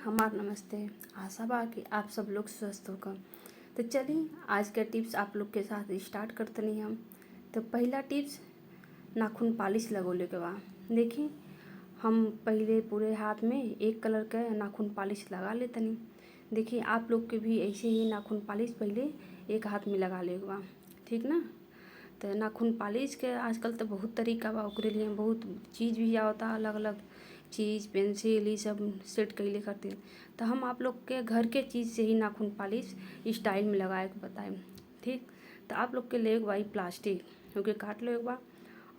हमार नमस्ते। आशा बा कि आप सब लोग स्वस्थ होकर। तो चलिए आज का टिप्स आप लोग के साथ स्टार्ट करते नहीं हम। तो पहला टिप्स, नाखून पॉलिश लगोले के बा। देखिए हम पहले पूरे हाथ में एक कलर का नाखून पॉलिश लगा लेतनी। देखिए आप लोग के भी ऐसे ही नाखून पॉलिश पहले एक हाथ में लगा ले बा, ठीक ना। तो नाखून पॉलिश के आजकल तो बहुत तरीका बा, ओकरे लिए बहुत चीज़ भी आवता, अलग अलग चीज़ पेंसिल ये सब सेट कैले खातिर। तो हम आप लोग के घर के चीज़ से ही नाखून पॉलिश स्टाइल में लगाए के बताएं, ठीक। तो आप लोग के ले एक बाई प्लास्टिक ओके काट लो एक बार,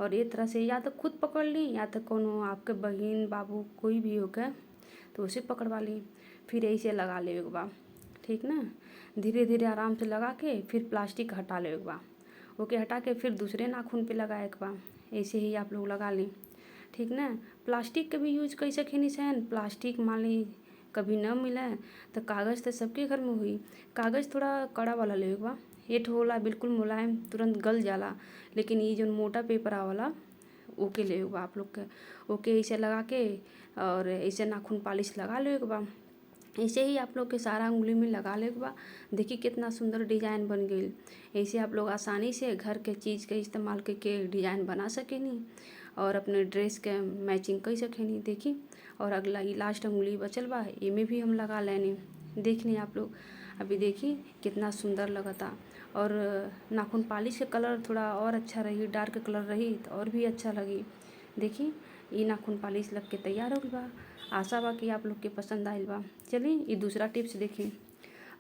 और ये तरह से या तो खुद पकड़ ली या तो कोनो आपके बहन बाबू कोई भी हो गए तो उसे पकड़वा ली। फिर ऐसे लगा ले एक बार, ठीक ना। धीरे धीरे आराम से लगा के फिर प्लास्टिक हटा लो एक बार, ओके हटा के फिर दूसरे नाखून पे लगा एक बार। ऐसे ही आप लोग लगा लें, ठीक ना। प्लास्टिक के भी यूज कर सकेनी सन। प्लास्टिक मान ली कभी न मिले तो कागज़ तो सबके घर में हुई। कागज़ थोड़ा कड़ा वाला ले बा, एठ होला बिल्कुल मुलायम, तुरंत गल जाला। लेकिन ये जो मोटा पेपर आवाला ओके ले बा आप लोग के, ओके ऐसे लगा के और ऐसे नाखून पॉलिश लगा लो एक बार। ऐसे ही आप लोग के सारा उंगली में लगा ले बा। देखिए कितना सुंदर डिजाइन बन गई। ऐसे आप लोग आसानी से घर के चीज़ के इस्तेमाल करके डिजाइन बना सकेनी और अपने ड्रेस के मैचिंग कर सकेनी। देखी, और अगला ये लास्ट उंगली बचल बा, इमें भी हम लगा लेनी। देख ली आप लोग, अभी देखिए कितना सुंदर लगता। और नाखून पॉलिश का कलर थोड़ा और अच्छा रही, डार्क कलर रही तो और भी अच्छा लगी। देखिए ये नाखून पॉलिश लग के तैयार हो गई बा। आशा बा कि आप लोग के पसंद आयल बा। चलिए ये दूसरा टिप्स देखिए।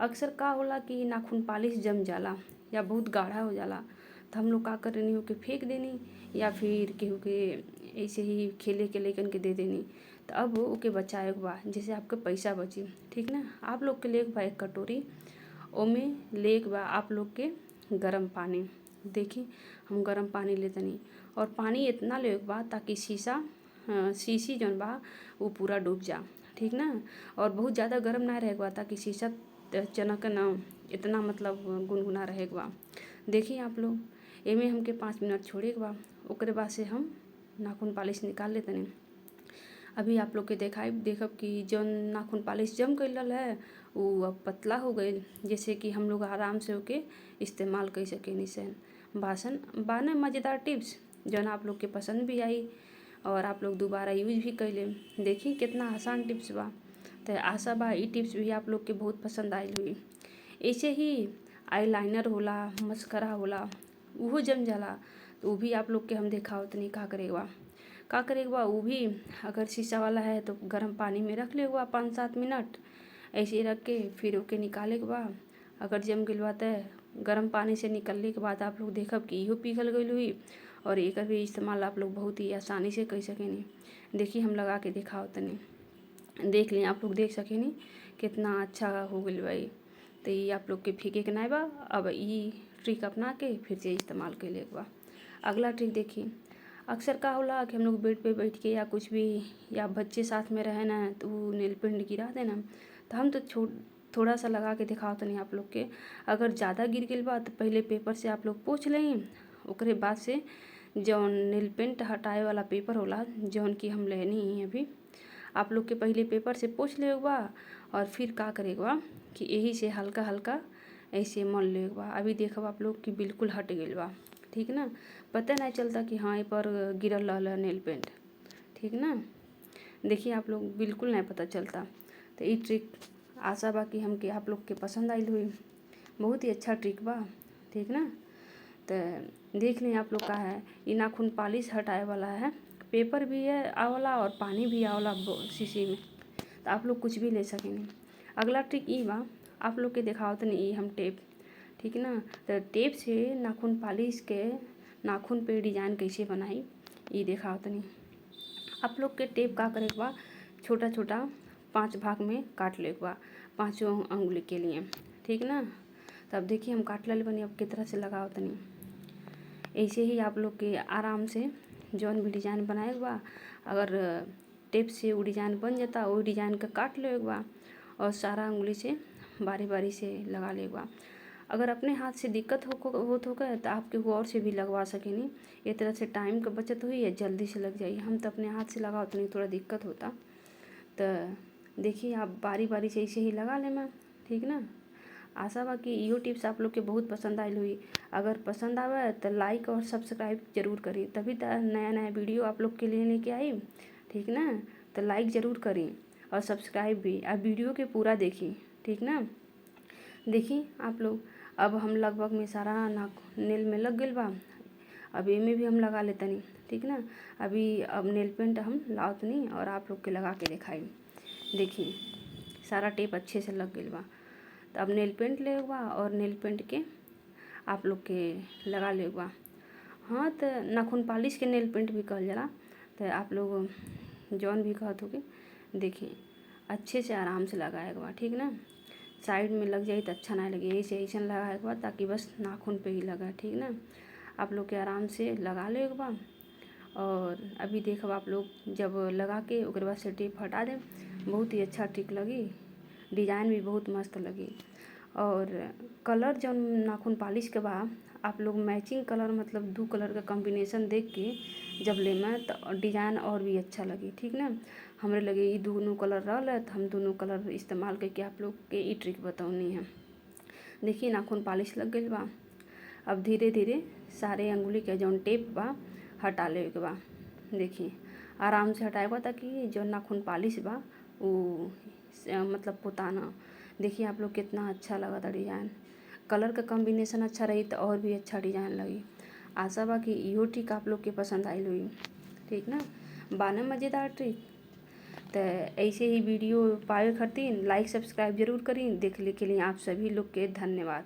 अक्सर का होला कि नाखून पॉलिश जम जाला या बहुत गाढ़ा हो जाला, तो हम लोग का करनी हो के फेंक देनी या फिर केहू के ऐसे ही खेले के लेकन के दे देनी। तो अब ओके बचाए के बा जैसे आपके पैसा बची, ठीक ना। आप लोग के ले बा एक कटोरी, ओमे ले बा आप लोग के गरम पानी। देखी हम गरम पानी लेतनी और पानी इतना ले बा ताकि शीशी जौन बा वो पूरा डूब जा, ठीक ना। और बहुत ज़्यादा गर्म ना रहेगा ताकि शीशा चनक ना, इतना मतलब गुनगुना रहेगा। देखिए आप लोग एमे हमके 5 मिनट छोड़े के बा। ओकरे बाद से हम नाखून पॉलिश निकाल लेते नहीं। अभी आप लोग के देखब कि जौन नाखून पॉलिश जम गईल है वो अब पतला हो गई, जैसे कि हम लोग आराम से ओके इस्तेमाल कर सकेनी सन। बासन बाने मज़ेदार टिप्स जौन आप लोग के पसंद भी आई और आप लोग दोबारा यूज भी कर लें। देखिए कितना आसान टिप्स बा। तो आशा बा ये टिप्स भी आप लोग के बहुत पसंद आई हुई। ऐसे ही आईलाइनर होला, मस्करा होला, वो जम जाला तो वो भी आप लोग के हम देखा उतनी का करेगा वो भी। अगर शीशा वाला है तो गर्म पानी में रख ले हुआ 5-7 मिनट, ऐसे ही रख के फिर ओके निकाले के बाद अगर जम गई बा तो गर्म पानी से निकलने के बाद आप लोग देखब कि इहो पिघल गई हुई और एक भी इस्तेमाल आप लोग बहुत ही आसानी से कर सकेनी। देखिए हम लगा के दिखाओ तनी, देख लें आप लोग, देख सकेनी कितना अच्छा हो गई भाई। तो ये आप लोग के फीके के नाई बा। अब ये ट्रिक अपना के फिर से इस्तेमाल कर ले बा। अगला ट्रिक देखिए। अक्सर का होला कि हम लोग बेड पे बैठ के या कुछ भी या बच्चे साथ में रहे ना तो वो नेल पेंट गिरा देना, तो हम तो थोड़ा सा लगा के दिखाओ तो नहीं आप लोग के। अगर ज़्यादा गिर गई बा तो पहले पेपर से आप लोग पोंछ लें, ओकरे बाद से जौन नेल पेंट हटाए वाला पेपर होला जौन कि हम लेनी ही अभी, आप लोग के पहले पेपर से पोंछ ले बा और फिर का करेगा कि यही से हल्का हल्का ऐसे मल ले बा। अभी देखो आप लोग कि बिल्कुल हट गई बा, ठीक ना। पता नहीं चलता कि हाँ ये पर गिरल रहा नेल पेंट, ठीक ना। देखिए आप लोग बिल्कुल नहीं पता चलता। तो ये ट्रिक आशा बा कि हमके आप लोग के पसंद आई हुई। बहुत ही अच्छा ट्रिक बा, ठीक ना। तो देख लें आप लोग का है, ये नाखून पॉलिश हटाए वाला है, पेपर भी है आवला और पानी भी आवला शीशी में, तो आप लोग कुछ भी ले सकेंगे। अगला ट्रिक ये बा, आप लोग के दिखाओ तो नहीं हम टेप, ठीक ना। तो टेप से नाखून पॉलिश के नाखून पे डिजाइन कैसे बनाई ये दिखाओ तो नहीं। आप लोग के टेप का करे बा, छोटा छोटा 5 भाग में काट ले बा, 5 उंगली के लिए, ठीक ना। तब देखिए हम काट ले बनी, अब किस तरह से लगाओ तनी। ऐसे ही आप लोग के आराम से जौन भी डिजाइन बनाए बा, अगर टेप से वो डिजाइन बन जाता वो डिजाइन का काट ले बा और सारा उंगली से बारी बारी से लगा ले बा। अगर अपने हाथ से दिक्कत होत होगा तो आप केहू और से भी लगवा सकेनी। ये तरह से टाइम का बचत हुई है, जल्दी से लग जाइए। हम तो अपने हाथ से लगाओ तो नहीं थोड़ा दिक्कत होता। तो देखिए आप बारी बारी से ऐसे ही लगा ले मैं, ठीक ना। आशा बा कि इहो टिप्स आप लोग के बहुत पसंद आयल हुई। अगर पसंद आवे तो लाइक और सब्सक्राइब जरूर करी, तभी तो नया नया वीडियो आप लोग के लिए लेके आई, ठीक ना। तो लाइक ज़रूर करी और सब्सक्राइब भी। अब वीडियो के पूरा देखी, ठीक ना। देखी आप लोग, अब हम लगभग में सारा नाक नेल में लग गइल बा। अब एमे भी हम लगा लेतनी, ठीक ना। अभी अब नेल पेंट हम लावतनी और आप लोग के लगा के दिखाई। देखिए सारा टेप अच्छे से लग गइल बा। तो अब नेल पेंट ले बा और नेल पेंट के आप लोग के लगा ले बा। हाँ तो नाखून पालिश के नेल पेंट भी कहल जाला। तो आप लोग जौन भी कहत होगे, देखिए अच्छे से आराम से लगाएगा बा, ठीक ना। साइड में लग जाए तो अच्छा ना लगे, ऐसे ऐसे लगाए के बाद ताकि बस नाखून पे ही लगा, ठीक ना। आप लोग के आराम से लगा ले एक बार। और अभी देखो आप लोग जब लगा के ओकर बाद से टेप हटा दें, बहुत ही अच्छा ट्रिक लगी, डिज़ाइन भी बहुत मस्त लगी। और कलर जब नाखून पालिश के बाद आप लोग मैचिंग कलर, मतलब दो कलर का कॉम्बिनेशन देख के जब ले मैं तो डिज़ाइन और भी अच्छा लगी, ठीक ना। हमरे लगे ये दोनों कलर रहा तो हम दोनों कलर इस्तेमाल करके आप लोग के ई ट्रिक बताऊनी है। देखिए नाखून पालिश लग गई बा। अब धीरे धीरे सारे अंगुली के जौन टेप बा हटा ले के बा। देखिए आराम से हटाए बा ताकि जो नाखून पालिश बा वो मतलब पोताना। देखिए आप लोग कितना अच्छा लगा था डिज़ाइन, कलर का कॉम्बिनेशन अच्छा रही तो और भी अच्छा डिज़ाइन लगी। आशा बा कि इहो ट्रिक आप लोग के पसंद आई हुई, ठीक ना। बाना मज़ेदार ट्रिक। तो ऐसे ही वीडियो पावे खातिर लाइक सब्सक्राइब जरूर करी। देखने के लिए आप सभी लोग के धन्यवाद।